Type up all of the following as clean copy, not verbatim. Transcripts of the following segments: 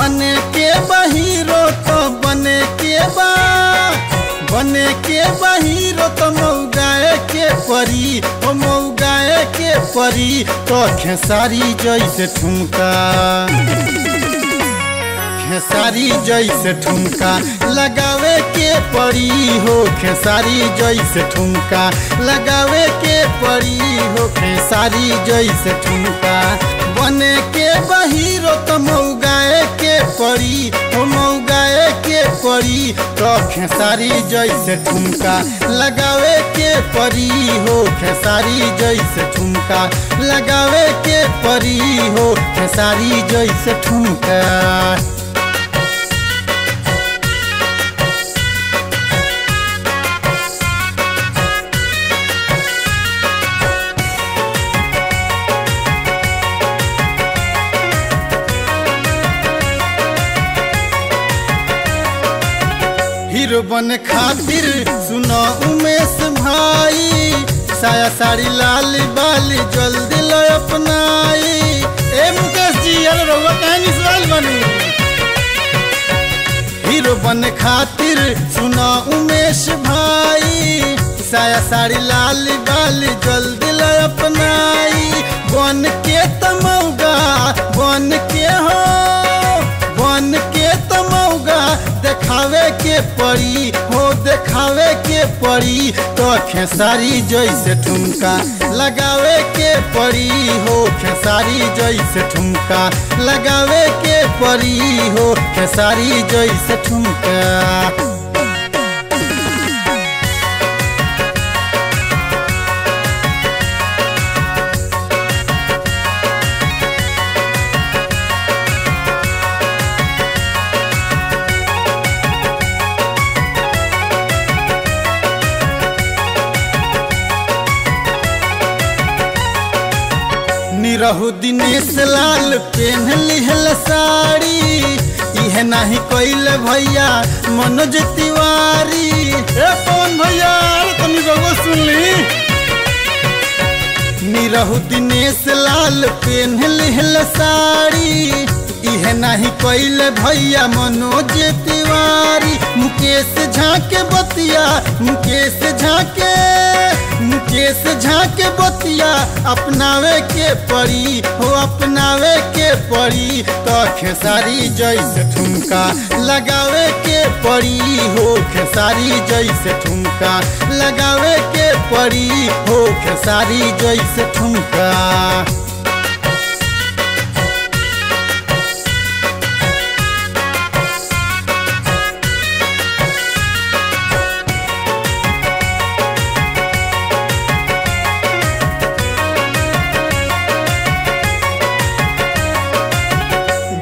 बने के बहीरो तो बने के बहीरो तो मौगाए के परी ओ मौगाए के परी तो खेसारी जैसे ठुमका खेसारी जैसे ठुमका लगावे के परी हो खेसारी जैसे ठुमका लगावे के परी हो खेसारी जैसे ठुमका बने के बहीरो तो मौगाए के परी हो मौगाए के परी तो खेसारी जैसे ठुमका लगावे के परी हो खेसारी जैसे ठुमका लगावे के परी हो खेसारी जैसे ठुमका। हीरो बन खातिर सुनो उमेश भाई साया साड़ी लाल बाली जल्दी लो अपनाई। ए मुकेश जी अरे रहुआ कहानी सवाल बनी हीरो बन खातिर सुनो उमेश भाई साया साड़ी लाल बाली जल्दी लो अपनाई। बन के तमौगा बन के हो बन के तमौगा देखावे के परी हो देखावे के परी तो खेसारी जैसे ठुमका लगावे के परी हो खेसारी जैसे ठुमका लगावे के परी हो खेसारी जैसे ठुमका। निरहु दिनेश लाल पेन लिहल साड़ी इहे नाही कोइल भैया मनोज तिवारी। ए पवन भैया तुम लोगों सुन ली निरहु दिनेश लाल पेन लिहल साड़ी इहे नाही कोइल भैया मनोज तिवारी। मुकेश झाके बतिया मुकेश झाके बतिया अपनावे के परी हो अपनावे के परी तो खेसारी जैसे ठुमका लगावे के परी हो खेसारी जैसे ठुमका लगावे के परी हो खेसारी जैसे ठुमका।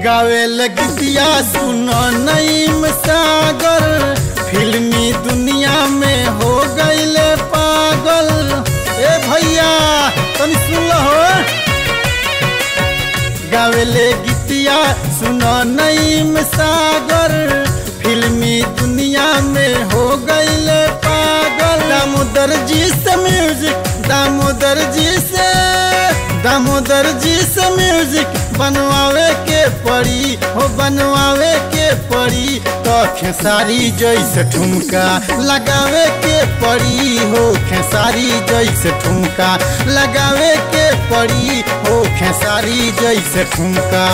गावे लगतिया सुनो नईम सागर फिल्मी दुनिया में हो गईले पागल। ए भैया तुम सुन लो गावे ले गीतिया सुनो नईम सागर फिल्मी दुनिया में हो गईले पागल। दामोदर जी से म्यूजिक दामोदर जी से म्यूजिक बनवावे के पड़ी हो बनवावे के पड़ी तो खेसारी जैसे ठुमका लगावे के पड़ी हो खेसारी जैसे ठुमका लगावे के पड़ी हो खेसारी जैसे ठुमका।